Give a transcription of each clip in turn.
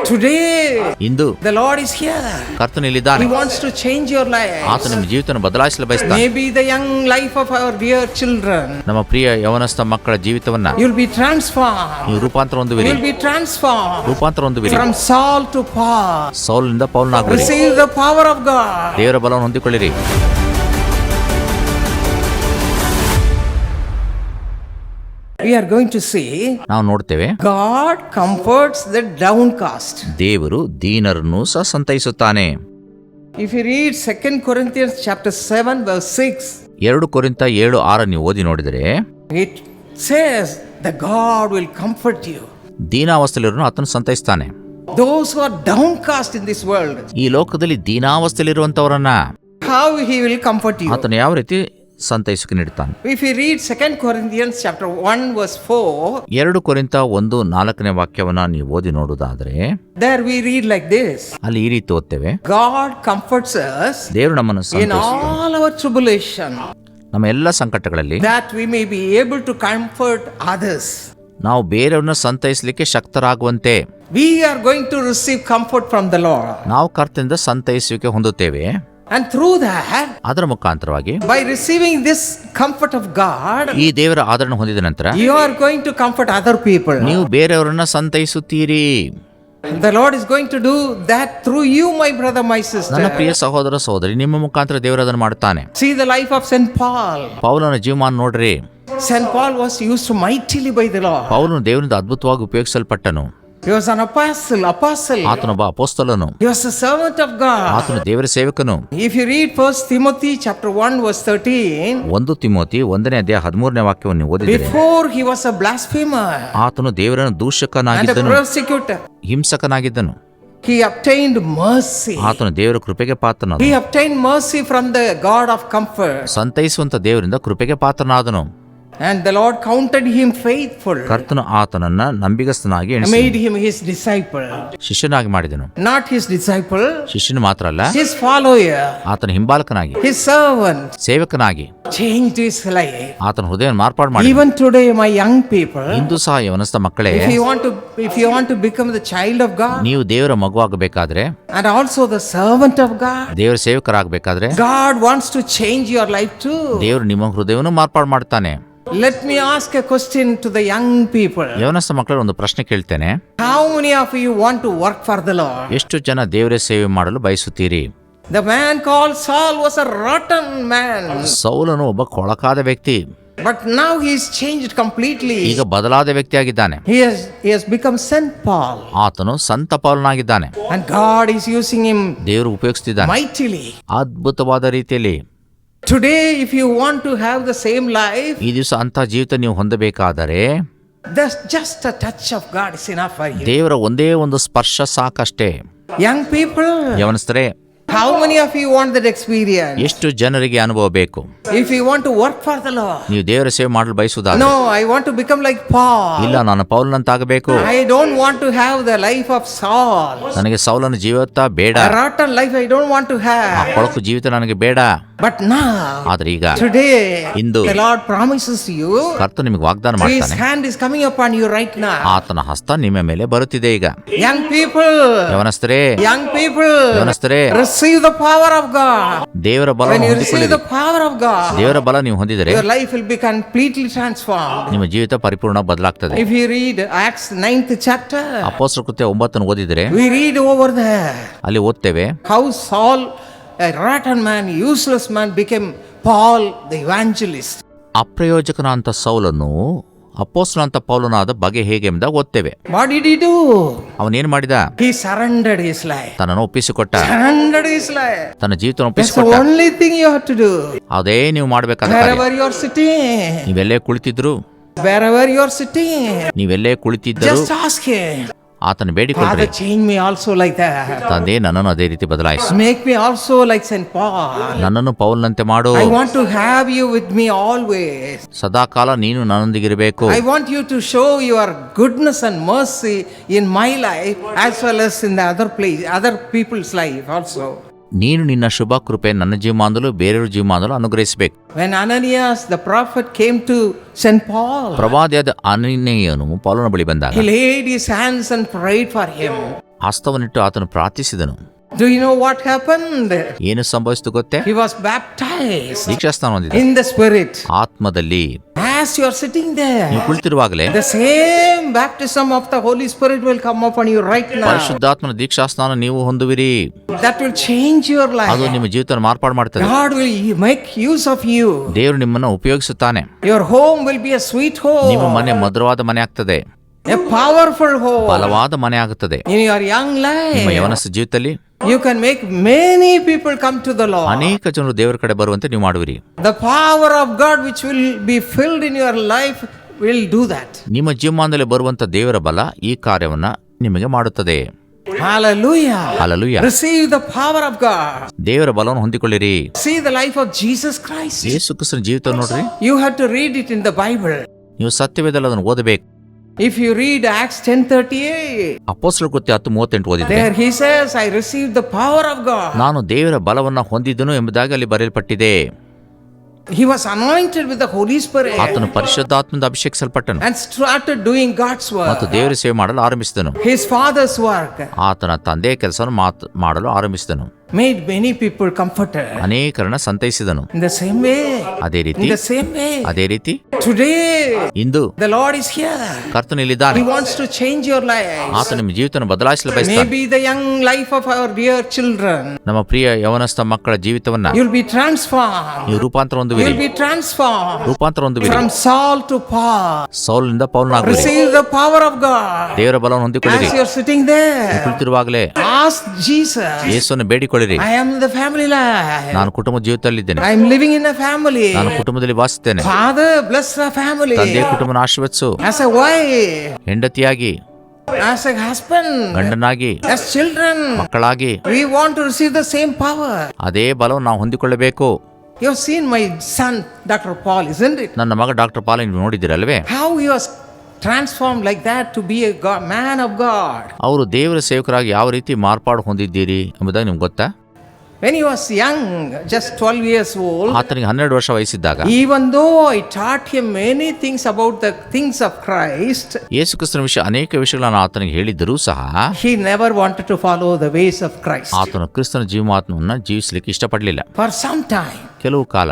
Today, into the Lord is here. ಕರ್ತನು ಇಲ್ಲಿದ್ದಾನೆ. He wants to change your life. ಆತನು ನಿಮ್ಮ ಜೀವಿತವನ್ನು ಬದಲಾಯಿಸಲು ಬಯಸ್ತಾನೆ. Maybe the young life of our dear children. ನಮ್ಮ ಪ್ರಿಯ ಯವನಸ್ಥ ಮಕ್ಕಳ ಜೀವಿತವನ್ನ You'll be transformed. ನೀವು ರೂಪಾಂತರ ಹೊಂದುವಿರಿ. You'll be transformed. ರೂಪಾಂತರ ಹೊಂದುವಿರಿ. From Saul to Paul. ಸೌಲನಿಂದ ಪೌಲನಾಗುವಿರಿ. Receive the power of God. ದೇವರ ಬಲವನ್ನು ಹೊಂದಿಕೊಳ್ಳಿರಿ. We are going to see ನಾವು ನೋಡ್ತೇವೆ, God comforts the downcast. ದೇವರು ದೀನರನ್ನು ಸಹ ಸಂತೈಸುತ್ತಾನೆ. If you read 2 Corinthians chapter 7 verse 6, 2 ಕೊರಿಂಥ 7:6 ನೀವು ಓದಿ ನೋಡಿದರೆ, it says that God will comfort you. ದೀನಾವಸ್ಥೆಯಲ್ಲಿರೋನು ಆತನು ಸಂತೈಸ್ತಾನೆ. Those who are downcast in this world, ಈ ಲೋಕದಲ್ಲಿ ದೀನಾವಸ್ಥೆಯಲ್ಲಿರುವಂತವರನ್ನ how he will comfort you. ಆತನು ಯಾವ ರೀತಿ ಸಂತೈಸಕ್ಕೆ ನೀಡುತ್ತಾನೆ. If you read 2 Corinthians chapter 1 verse 4, 2 ಕೊರಿಂಥ 1:4 ವಾಕ್ಯವನ್ನ ನೀವು ಓದಿ ನೋಡುವುದಾದರೆ, there we read like this. ಅಲ್ಲಿ ಈ ರೀತಿ ಓದ್ತೇವೆ, God comforts us ದೇವರು ನಮ್ಮನ್ನು in ಸಂತೈಸುತ್ತಾನೆ all our tribulation, ನಮ್ಮ ಎಲ್ಲ ಸಂಕಟಗಳಲ್ಲಿ, that we may be able to comfort others. ನಾವು ಬೇರೆಯವ್ರನ್ನ ಸಂತೈಸಲಿಕ್ಕೆ ಶಕ್ತರಾಗುವಂತೆ We are going to receive comfort from the Lord. ನಾವು ಕರ್ತನಿಂದ ಸಂತೈಸುವಿಕೆ ಹೊಂದುತ್ತೇವೆ. And through that, ಅದರ ಮುಖಾಂತರವಾಗಿ, by receiving this comfort of God, ಈ ದೇವರ ಆದರಣ ಹೊಂದಿದ ನಂತರ you are going to comfort other people. ನೀವು ಬೇರೆಯವರನ್ನ ಸಂತೈಸುತ್ತೀರಿ. The Lord is going to do that through you, my brother, my sister. ನನ್ನ ಪ್ರಿಯ ಸಹೋದರ ಸಹೋದರಿ, ನಿಮ್ಮ ಮುಖಾಂತರ ದೇವರು ಅದನ್ನು ಮಾಡುತ್ತಾನೆ. See the life of St. Paul. ಪೌಲನ ಜೀವಮಾನ ನೋಡ್ರಿ. St. Paul was used mightily by the Lord. ಪೌಲನು ದೇವರಿಂದ ಅದ್ಭುತವಾಗಿ ಉಪಯೋಗಿಸಲ್ಪಟ್ಟನು. He was an apostle. ಆತನೊಬ್ಬ ಅಪೊಸ್ತಲನು. He was a servant of God. ಆತನು ದೇವರ ಸೇವಕನು. If you read 1 Timothy chapter 1 verse 13, 1 Timothy 1:13 ವಾಕ್ಯವನ್ನು ಓದಿದರೆ, before he was a blasphemer ಆತನು ದೇವರನ್ನು and a ದೂಷಕನಾಗಿದ್ದನು, persecutor, ಹಿಂಸಕನಾಗಿದ್ದನು. he obtained mercy. ಆತನು ದೇವರ ಕೃಪೆಗೆ ಪಾತ್ರನಾದನು. He obtained mercy from the God of comfort. ಸಂತೈಸುವಂತ ದೇವರಿಂದ ಕೃಪೆಗೆ ಪಾತ್ರನಾದನು. And the Lord counted him faithful, ಕರ್ತನು ಆತನನ್ನ ನಂಬಿಗಸ್ತನಾಗಿ ಎಣಿಸಿ made him his disciple. ಶಿಷ್ಯನಾಗಿ ಮಾಡಿದನು. Not his disciple, ಶಿಷ್ಯನು ಮಾತ್ರ ಅಲ್ಲ, his follower, ಆತನ ಹಿಂಬಾಲಕನಾಗಿ, his servant. ಸೇವಕನಾಗಿ Changed his life. ಆತನ ಹೃದಯವನ್ನು ಮಾರ್ಪಾಡು ಮಾಡಿ. Even today, my young people, ಇಂದು ಸಹ ಯವನಸ್ಥ ಮಕ್ಕಳೇ, if you want to become the child of God ನೀವು ದೇವರ ಮಗುವಾಗಬೇಕಾದ್ರೆ, and also the servant of God, ದೇವರ ಸೇವಕರಾಗಬೇಕಾದ್ರೆ, God wants to change your life too. ದೇವರು ನಿಮ್ಮ ಹೃದಯವನ್ನು ಮಾರ್ಪಾಡು ಮಾಡ್ತಾನೆ. Let me ask a question to the young people. ಯವನಸ್ಥ ಮಕ್ಕಳು ಒಂದು ಪ್ರಶ್ನೆ ಕೇಳ್ತೇನೆ. How many of you want to work for the Lord? ಎಷ್ಟು ಜನ ದೇವರ ಸೇವೆ ಮಾಡಲು ಬಯಸುತ್ತೀರಿ? The man called Saul was a rotten man, ಸೌಲನು ಒಬ್ಬ ಕೊಳಕಾದ ವ್ಯಕ್ತಿ. but now he is changed completely. ಈಗ ಬದಲಾದ ವ್ಯಕ್ತಿಯಾಗಿದ್ದಾನೆ. He has become Saint Paul, ಆತನು ಸಂತ ಪೌಲನಾಗಿದ್ದಾನೆ. and God is using him ದೇವರು ಉಪಯೋಗಿಸ್ತಿದ್ದಾನೆ mightily. ಅದ್ಭುತವಾದ ರೀತಿಯಲ್ಲಿ. Today, if you want to have the same life, ಈ ದಿವಸ ಅಂತ ಜೀವಿತ ನೀವು ಹೊಂದಬೇಕಾದರೆ, there's just a touch of God is enough for you. ದೇವರ ಒಂದೇ ಒಂದು ಸ್ಪರ್ಶ ಸಾಕಷ್ಟೇ. Young people, ಯವನಸ್ಥರೇ, how many of you want that experience? ಎಷ್ಟು ಜನರಿಗೆ ಅನುಭವ ಬೇಕು? If you want to work for the Lord, ನೀವು ದೇವರ ಸೇವೆ ಮಾಡಲು ಬಯಸುವುದಾದರೆ, no, I want to become like Paul. ಇಲ್ಲ, ನಾನು ಪೌಲನಂತಾಗಬೇಕು. I don't want to have the life of Saul. ನನಗೆ ಸೌಲನ ಜೀವಿತ ಬೇಡ. A rotten life I don't want to ಆ have. ಕೊಳಕು ಜೀವಿತ ನನಗೆ ಬೇಡ. But now, ಆದ್ರೆ ಈಗ, today, into the Lord promises you, ಕರ್ತನು ನಿಮಗೆ ವಾಗ್ದಾನ His ಮಾಡ್ತಾನೆ. hand is coming upon you right now. ಆತನ ಹಸ್ತ ನಿಮ್ಮ ಮೇಲೆ ಬರುತ್ತಿದೆ ಈಗ. Young people, ಯವನಸ್ಥರೇ, young people, ಯವನಸ್ಥರೇ, receive the power of God. ದೇವರ ಬಲ When you receive ಹೊಂದಿಕೊಳ್ಳಿರಿ. the power of God, ದೇವರ ಬಲ ನೀವು ಹೊಂದಿದರೆ your life will be completely transformed. ನಿಮ್ಮ ಜೀವಿತ ಪರಿಪೂರ್ಣ ಬದಲಾಗ್ತದೆ. If you read Acts 9th chapter, ಅಪೊಸ್ತಲರ ಕೃತ್ಯ 9 ಓದಿದರೆ, we read over there ಅಲ್ಲಿ ಓದ್ತೇವೆ, how Saul, a rotten man, useless man, became Paul the evangelist. ಅಪ್ರಯೋಜಕನಾಂತ ಸೌಲನು ಅಪೊಸ್ತಲನಾಂತ ಪೌಲನಾದ ಬಗೆ ಹೇಗೆ ಎಂಬುದಾಗಿ ಓದ್ತೇವೆ. What did he do? ಅವನೇನ್ ಮಾಡಿದ? He surrendered his life. ತನ್ನನ್ನು ಒಪ್ಪಿಸಿಕೊಟ್ಟ. Surrendered his life. ತನ್ನ ಜೀವಿತವನ್ನು That's the ಒಪ್ಪಿಸಿಕೊಟ್ಟ. only thing you have to do. ಅದೇ ನೀವು ಮಾಡಬೇಕಾದ ಕಾರ್ಯ. Wherever you are sitting, ನೀವೆಲ್ಲೇ ಕುಳಿತಿದ್ರು, wherever you are sitting, ನೀವೆಲ್ಲೇ ಕುಳಿತಿದ್ದರು, just ask him, ಆತನ ಬೇಡಿಕೊಳ್ಳ್ರಿ, Father, change me also like that. ತಂದೆ ನನ್ನನ್ನು ಅದೇ ರೀತಿ ಬದಲಾಯಿಸು, Make me also like Saint Paul. ನನ್ನನ್ನು ಪೌಲನಂತೆ ಮಾಡು. I want to have you with me always. ಸದಾಕಾಲ ನೀನು ನನ್ನೊಂದಿಗಿರಬೇಕು. I want you to show your goodness and mercy in my life as well as in the other people's life also. ನೀನು ನಿನ್ನ ಶುಭ ಕೃಪೆ ನನ್ನ ಜೀವಮಾನದಲ್ಲೂ ಬೇರೆಯವರ ಜೀವಮಾನದಲ್ಲೂ ಅನುಗ್ರಹಿಸಬೇಕು. When Ananias the prophet came to Saint Paul, ಪ್ರವಾದಿಯಾದ ಅನನೀಯನು ಪೌಲನ ಬಳಿ ಬಂದಾಗ he laid his hands and prayed for him. ಹಸ್ತವನ್ನಿಟ್ಟು ಆತನು ಪ್ರಾರ್ಥಿಸಿದನು. Do you know what happened? ಏನು ಸಂಭವಿಸಿತು ಗೊತ್ತೇ? He was baptized ದೀಕ್ಷಾಸ್ನಾನ ಹೊಂದಿದ in the Spirit. ಆತ್ಮದಲ್ಲಿ. As you are sitting there, ನೀವು ಕುಳಿತಿರುವಾಗಲೇ the same baptism of the Holy Spirit will come upon you right now. ಪರಿಶುದ್ಧಾತ್ಮನ ದೀಕ್ಷಾಸ್ನಾನ ನೀವು ಹೊಂದುವಿರಿ. That will change your life. ಅದು ನಿಮ್ಮ ಜೀವಿತ ಮಾರ್ಪಾಡು ಮಾಡ್ತದೆ. God will make use of you. ದೇವರು ನಿಮ್ಮನ್ನು ಉಪಯೋಗಿಸುತ್ತಾನೆ. Your home will be a sweet ನಿಮ್ಮ home. ಮನೆ ಮಧುರವಾದ ಮನೆ ಆಗ್ತದೆ, A powerful home. ಬಲವಾದ ಮನೆ ಆಗುತ್ತದೆ. In your young ನಿಮ್ಮ life, ಯವನಸ್ಥ ಜೀವಿತದಲ್ಲಿ you can make many people come to the Lord. ಅನೇಕ ಜನರು ದೇವರ ಕಡೆ ಬರುವಂತೆ ನೀವು ಮಾಡುವಿರಿ. The power of God which will be filled in your life will do that. ನಿಮ್ಮ ಜೀವಮಾನದಲ್ಲಿ ಬರುವಂತ ದೇವರ ಬಲ ಈ ಕಾರ್ಯವನ್ನ ನಿಮಗೆ ಮಾಡುತ್ತದೆ. Hallelujah. Hallelujah. Receive the power of God. ದೇವರ ಬಲವನ್ನು ಹೊಂದಿಕೊಳ್ಳಿರಿ. See the life of Jesus Christ. ಯೇಸು ಕ್ರಿಸ್ತನ ಜೀವಿತ ನೋಡ್ರಿ. You have to read it in the Bible. ನೀವು ಸತ್ಯವೇದದಲ್ಲಿ ಅದನ್ನು ಓದಬೇಕು. If you read Acts 10:38, ಅಪೊಸ್ತಲರ ಕೃತ್ಯ 10:38 ಓದಿದ್ರೆ there he says, I received the power of God. ನಾನು ದೇವರ ಬಲವನ್ನ ಹೊಂದಿದ್ದನು ಎಂಬುದಾಗಿ ಅಲ್ಲಿ ಬರೆಯಲ್ಪಟ್ಟಿದೆ. He was anointed with the Holy Spirit ಆತನು ಪರಿಶುದ್ಧಾತ್ಮದಿಂದ ಅಭಿಷೇಕಿಸಲ್ಪಟ್ಟನು and started doing God's ಮತ್ತು work. ದೇವರ ಸೇವೆ ಮಾಡಲು ಆರಂಭಿಸಿದನು. His father's work ಆತನ ತಂದೆಯ ಕೆಲಸವನ್ನು ಮಾಡಲು ಆರಂಭಿಸಿದನು. made many people comforted. ಅನೇಕರನ್ನ ಸಂತೈಸಿದನು. In the same way, ಅದೇ ರೀತಿ in the same way, ಅದೇ ರೀತಿ today into the Lord is here. ಕರ್ತನು ಇಲ್ಲಿದ್ದಾನೆ. He wants to change your life. ಆತ ನಿಮ್ಮ ಜೀವಿತವನ್ನು ಬದಲಾಯಿಸಲು ಬಯಸ್ತಾನೆ. Maybe the young life of our dear children. ನಮ್ಮ ಪ್ರಿಯ ಯವನಸ್ಥ ಮಕ್ಕಳ ಜೀವಿತವನ್ನ You'll be transformed. ನೀವು ರೂಪಾಂತರ ಹೊಂದುವಿರಿ. You'll be transformed ರೂಪಾಂತರ ಹೊಂದುವಿರಿ. from Saul to Paul. ಸೌಲನಿಂದ ಪೌಲನಾಗುವಿರಿ. Receive the power of God. ದೇವರ ಬಲವನ್ನು ಹೊಂದಿಕೊಳ್ಳಿರಿ. As you're sitting there, ಕುಳಿತಿರುವಾಗಲೇ ask Jesus. ಯೇಸುವನ್ನು ಬೇಡಿಕೊಳ್ಳಿರಿ. I am in the family life. ನಾನು ಕುಟುಂಬ ಜೀವಿತದಲ್ಲಿದ್ದೇನೆ. I am living in a family. ನಾನು ಕುಟುಂಬದಲ್ಲಿ ವಾಸಿಸುತ್ತೇನೆ. Father, bless the family. ತಂದೆ ಕುಟುಂಬನ ಆಶೀರ್ವದಿಸು. As a wife, ಹೆಂಡತಿಯಾಗಿ, as a husband, ಗಂಡನಾಗಿ, as children, ಮಕ್ಕಳಾಗಿ we want to receive the same power. ಅದೇ ಬಲವನ್ನು ನಾವು ಹೊಂದಿಕೊಳ್ಳಬೇಕು. You have seen my son, Dr. Paul, isn't it? ನನ್ನ ಮಗ ಡಾಕ್ಟರ್ ಪಾಲ್ ನೀವು ನೋಡಿದ್ದೀರಲ್ವೇ? How he was transformed like that to be a man of God. ಅವರು ದೇವರ ಸೇವಕರಾಗಿ ಯಾವ ರೀತಿ ಮಾರ್ಪಾಡು ಹೊಂದಿದ್ದೀರಿ ಎಂಬುದಾಗಿ ನಿಮ್ಗೆ ಗೊತ್ತಾ? When he was young, just 12 years old, ಆತನಿಗೆ 12 ವರ್ಷ ವಯಸ್ಸಿದ್ದಾಗ even though I taught him many things about the things of Christ, ಯೇಸು ಕ್ರಿಸ್ತನ ವಿಷಯ ಅನೇಕ ವಿಷಯಗಳನ್ನು ಆತನಿಗೆ ಹೇಳಿದ್ದರೂ ಸಹ he never wanted to follow the ways of Christ. ಆತನು ಕ್ರಿಸ್ತನ ಜೀವಾತ್ಮವನ್ನು ಜೀವಿಸಲಿಕ್ಕೆ ಇಷ್ಟಪಡಲಿಲ್ಲ. For some time, ಕೆಲವು ಕಾಲ,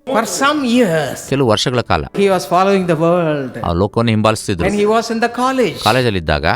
for some years, ಕೆಲವು ವರ್ಷಗಳ ಕಾಲ he was following the world. ಆ ಲೋಕವನ್ನು ಹಿಂಬಾಲಿಸ್ತಿದ್ರು. When he was in the college, ಕಾಲೇಜಲ್ಲಿದ್ದಾಗ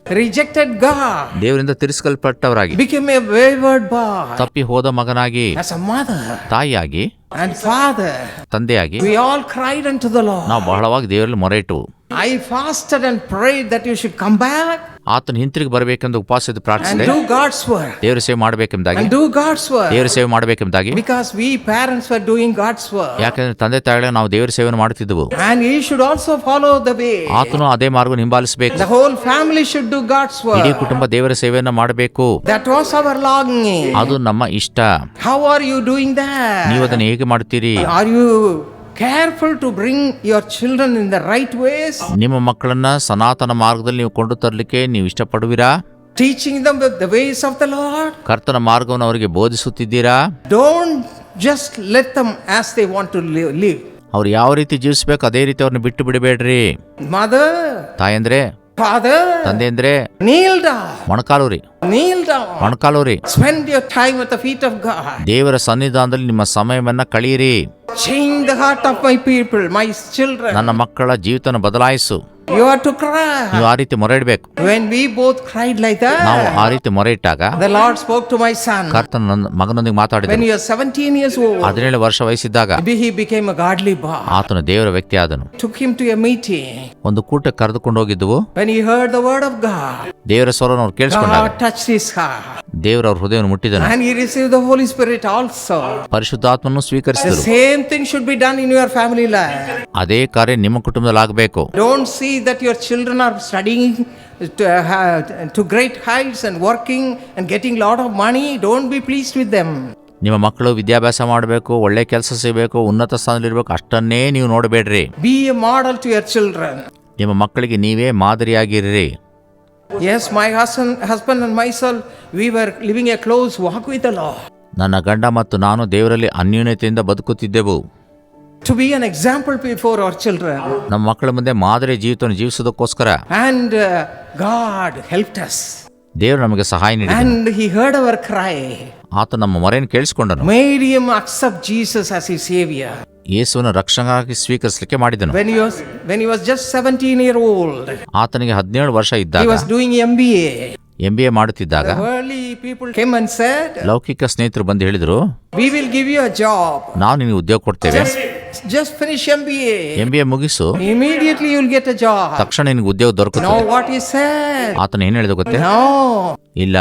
rejected God, ದೇವರಿಂದ ತಿರಸ್ಕಲ್ಪಟ್ಟವರಾಗಿ, became a wayward boy. ತಪ್ಪಿ ಹೋದ ಮಗನಾಗಿ, As a mother ತಾಯಿಯಾಗಿ, and father, ತಂದೆಯಾಗಿ we all cried unto the Lord. ನಾವು ಬಹಳವಾಗಿ ದೇವರಲ್ಲಿ ಮೊರೆ ಇಟ್ಟು I fasted and prayed that you should come back ಆತನ ಹಿಂತಿರುಗಿ ಬರಬೇಕೆಂದು ಉಪವಾಸದ and ಪ್ರಾರ್ಥಿಸಿದೆ. do God's work. ದೇವರ ಸೇವೆ ಮಾಡಬೇಕೆಂಬುದಾಗಿ, And do God's work. ದೇವರ ಸೇವೆ ಮಾಡಬೇಕೆಂಬುದಾಗಿ, Because we parents were doing God's work. ಯಾಕಂದ್ರೆ ತಂದೆ ತಾಯಿಗಳ ನಾವು ದೇವರ ಸೇವೆಯನ್ನು ಮಾಡುತ್ತಿದ್ದೆವು. And he should also follow the way. ಆತನು ಅದೇ ಮಾರ್ಗವನ್ನು ಹಿಂಬಾಲಿಸಬೇಕು. The whole family should do God's ಇಡೀ work. ಕುಟುಂಬ ದೇವರ ಸೇವೆಯನ್ನು ಮಾಡಬೇಕು. That was our longing. ಅದು ನಮ್ಮ ಇಷ್ಟ. How are you doing that? ನೀವು ಅದನ್ನು ಹೇಗೆ ಮಾಡುತ್ತೀರಿ? Are you careful to bring your children in the right ways? ನಿಮ್ಮ ಮಕ್ಕಳನ್ನ ಸನಾತನ ಮಾರ್ಗದಲ್ಲಿ ನೀವು ಕೊಂಡು ತರಲಿಕ್ಕೆ ನೀವು ಇಷ್ಟಪಡುವಿರಾ? Teaching them the ways of the Lord? ಕರ್ತನ ಮಾರ್ಗವನ್ನು ಅವರಿಗೆ ಬೋಧಿಸುತ್ತಿದ್ದೀರಾ? Don't just let them as they want to live. ಅವ್ರು ಯಾವ ರೀತಿ ಜೀವಿಸಬೇಕು ಅದೇ ರೀತಿ ಅವ್ರನ್ನ ಬಿಟ್ಟು ಬಿಡಬೇಡ್ರಿ. Mother, ತಾಯಂದ್ರೆ, father, ತಂದೆ ಅಂದ್ರೆ kneel down. ಮೊಣಕಾಲೂರಿ, Kneel down. ಮೊಣಕಾಲೂರಿ. Spend your time at the feet of God. ದೇವರ ಸನ್ನಿಧಾನದಲ್ಲಿ ನಿಮ್ಮ ಸಮಯವನ್ನ ಕಳೆಯಿರಿ. Change the heart of my people, my children. ನನ್ನ ಮಕ್ಕಳ ಜೀವಿತನ ಬದಲಾಯಿಸು. You are to cry. ನೀವು ಆ ರೀತಿ ಮೊರೆ ಇಡಬೇಕು. When we both cried like ನಾವು that, ಆ ರೀತಿ ಮೊರೆ ಇಟ್ಟಾಗ the Lord spoke to my son. ಕರ್ತನ ನನ್ನ ಮಗನೊಂದಿಗೆ When ಮಾತಾಡಿದನು. he was 17 years old, 17 ವರ್ಷ ವಯಸ್ಸಿದ್ದಾಗ he became a godly boy. ಆತನು ದೇವರ ವ್ಯಕ್ತಿ ಆದನು. Took him to a meeting. ಒಂದು ಕೂಟಕ್ಕೆ ಕರೆದುಕೊಂಡು ಹೋಗಿದ್ದುವು. When he heard the word of God, ದೇವರ ಸ್ವರವನ್ನು ಅವ್ರು ಕೇಳಿಸ್ಕೊಂಡಾಗ God touched his heart. ದೇವರ ಅವ್ರ ಹೃದಯವನ್ನು ಮುಟ್ಟಿದನು. And he received the Holy Spirit also. ಪರಿಶುದ್ಧಾತ್ಮನ್ನು The ಸ್ವೀಕರಿಸಿದರು. same thing should be done in your family life. ಅದೇ ಕಾರ್ಯ ನಿಮ್ಮ ಕುಟುಂಬದಲ್ಲಿ ಆಗಬೇಕು. Don't see that your children are studying to great heights and working and getting lot of money. Don't be pleased with them. ನಿಮ್ಮ ಮಕ್ಕಳು ವಿದ್ಯಾಭ್ಯಾಸ ಮಾಡಬೇಕು, ಒಳ್ಳೆ ಕೆಲಸ ಸಿಗಬೇಕು, ಉನ್ನತ ಸ್ಥಾನದಲ್ಲಿರಬೇಕು, ಅಷ್ಟನ್ನೇ ನೀವು ನೋಡಬೇಡ್ರಿ. Be a model to your children. ನಿಮ್ಮ ಮಕ್ಕಳಿಗೆ ನೀವೇ ಮಾದರಿಯಾಗಿರ್ರಿ. Yes, my husband and myself, we were living a close walk with the Lord. ನನ್ನ ಗಂಡ ಮತ್ತು ನಾನು ದೇವರಲ್ಲಿ ಅನ್ಯೋನ್ಯತೆಯಿಂದ ಬದುಕುತ್ತಿದ್ದೆವು. To be an example before our children. ನಮ್ಮ ಮಕ್ಕಳ ಮುಂದೆ ಮಾದರಿ ಜೀವಿತವನ್ನು ಜೀವಿಸೋದಕ್ಕೋಸ್ಕರ. And God helped us. ದೇವರು ನಮಗೆ ಸಹಾಯ ನೀಡಿದನು. And he heard our cry, ಆತ ನಮ್ಮ ಮೊರೆಯನ್ನು ಕೇಳಿಸಿಕೊಂಡನು. made him accept Jesus as his savior. ಯೇಸುವನ್ನು ರಕ್ಷಕನಾಗಿ ಸ್ವೀಕರಿಸಲಿಕ್ಕೆ ಮಾಡಿದನು. When he was just 17-year-old, ಆತನಿಗೆ 17 ವರ್ಷ he ಇದ್ದಾಗ was doing MBA. MBA ಮಾಡುತ್ತಿದ್ದಾಗ The worldly people came and said, ಲೌಕಿಕ ಸ್ನೇಹಿತರು ಬಂದು ಹೇಳಿದರು, we will give you a job. ನಾವು ನಿನಗೆ ಉದ್ಯೋಗ ಕೊಡ್ತೇವೆ, Just finish MBA. MBA ಮುಗಿಸು, Immediately you will get a job. ತಕ್ಷಣ ನಿನಗೆ ಉದ್ಯೋಗ Now ದೊರಕುತ್ತದೆ. what he said? ಆತನ ಏನು ಹೇಳಿದ ಗೊತ್ತೇ? No, ಇಲ್ಲ,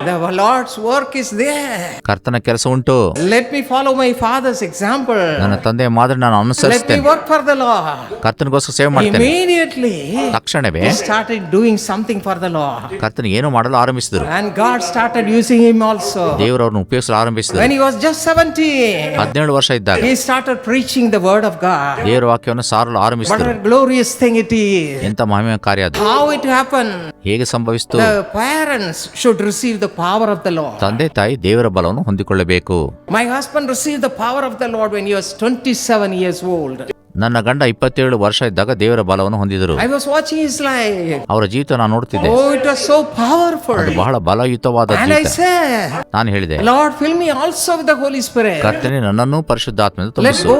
the Lord's work is there. ಕರ್ತನ ಕೆಲಸ ಉಂಟು. Let me follow my father's example. ನನ್ನ ತಂದೆಯ ಮಾದರಿ ನಾನು Let me ಅನುಸರಿಸ್ತೇನೆ, work for the Lord. ಕರ್ತನಿಗೋಸ್ಕರ ಸೇವೆ ಮಾಡ್ತೇನೆ. Immediately ತಕ್ಷಣವೇ he started doing something for the Lord. ಕರ್ತನ ಏನು ಮಾಡಲು ಆರಂಭಿಸಿದರು. And God started using him also. ದೇವರವ್ರನ್ನ ಉಪಯೋಗಿಸಲು ಆರಂಭಿಸಿದರು. When he was just 17, 17 ವರ್ಷ ಇದ್ದಾಗ he started preaching the word of God. ದೇವರ ವಾಕ್ಯವನ್ನು ಸಾರಲು What ಆರಂಭಿಸಿದರು. a glorious thing it is. ಎಂತ ಮಹಿಮೆಯ ಕಾರ್ಯ ಅದು. How it happened? ಹೇಗೆ ಸಂಭವಿಸಿತು? The parents should receive the power of the Lord. ತಂದೆ ತಾಯಿ ದೇವರ ಬಲವನ್ನು ಹೊಂದಿಕೊಳ್ಳಬೇಕು. My husband received the power of the Lord when he was 27 years old. ನನ್ನ ಗಂಡ 27 ವರ್ಷ ಇದ್ದಾಗ ದೇವರ ಬಲವನ್ನು ಹೊಂದಿದರು. I was watching his life. ಅವರ ಜೀವಿತ ನಾನು ನೋಡ್ತಿದ್ದೆ. Oh, it was so powerful. ಅದು ಬಹಳ ಬಲಯುತವಾದ And I ಜೀವಿತ. said, ನಾನು ಹೇಳಿದೆ, Lord, fill me also with the Holy Spirit. ಕರ್ತನೇ ನನ್ನನ್ನು ಪರಿಶುದ್ಧಾತ್ಮದಿಂದ Let ತುಂಬಿಸು.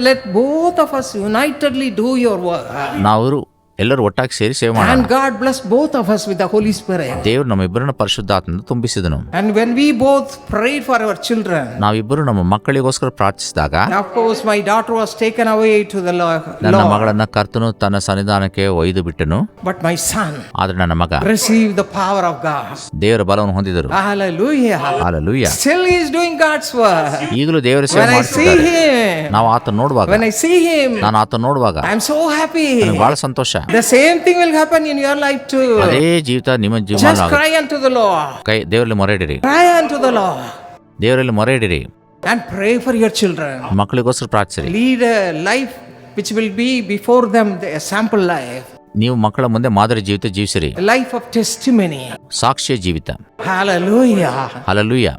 let both of us unitedly do your work. ನಾವು ಎಲ್ಲರೂ ಒಟ್ಟಾಗಿ ಸೇರಿ ಸೇವೆ ಮಾಡೋಣ. And God blessed both of us with the Holy Spirit. ದೇವರು ನಮ್ಮಿಬ್ಬರನ್ನ ಪರಿಶುದ್ಧಾತ್ಮದಿಂದ ತುಂಬಿಸಿದನು. And when we both prayed for our children, ನಾವಿಬ್ಬರು ನಮ್ಮ ಮಕ್ಕಳಿಗೋಸ್ಕರ ಪ್ರಾರ್ಥಿಸಿದಾಗ, of course my daughter was taken away to the ನನ್ನ Lord. ಮಗಳನ್ನ ಕರ್ತನು ತನ್ನ ಸನ್ನಿಧಾನಕ್ಕೆ ಒಯ್ದು ಬಿಟ್ಟನು. But my son ಆದ್ರೆ ನನ್ನ ಮಗ received the power of God. ದೇವರ ಬಲವನ್ನು ಹೊಂದಿದರು. Hallelujah. Hallelujah. Still he is doing God's work. ಈಗಲೂ ದೇವರ ಸೇವೆ When I see ಮಾಡ್ತಿದ್ದಾರೆ. him, ನಾವು ಆತನ ನೋಡುವಾಗ, when I see him, ನಾನು ಆತನ ನೋಡುವಾಗ I am so happy. ನನಗೆ ಬಹಳ ಸಂತೋಷ. The same thing will happen in your life too. ಅದೇ ಜೀವಿತ ನಿಮ್ಮ Just ಜೀವನ cry unto the Lord. ದೇವರಲ್ಲಿ ಮೊರೆ ಇಡಿರಿ, Cry unto the Lord ದೇವರಲ್ಲಿ ಮೊರೆ ಇಡಿರಿ. and pray for your children. ಮಕ್ಕಳಿಗೋಸ್ಕರ ಪ್ರಾರ್ಥಿಸಿರಿ. Lead a life which will be before them a sample life. ನೀವು ಮಕ್ಕಳ ಮುಂದೆ ಮಾದರಿ ಜೀವಿತ ಜೀವಿಸಿರಿ, A life of testimony. ಸಾಕ್ಷ್ಯ ಜೀವಿತ. Hallelujah. ಹಲ್ಲೆಲೂಯಾ.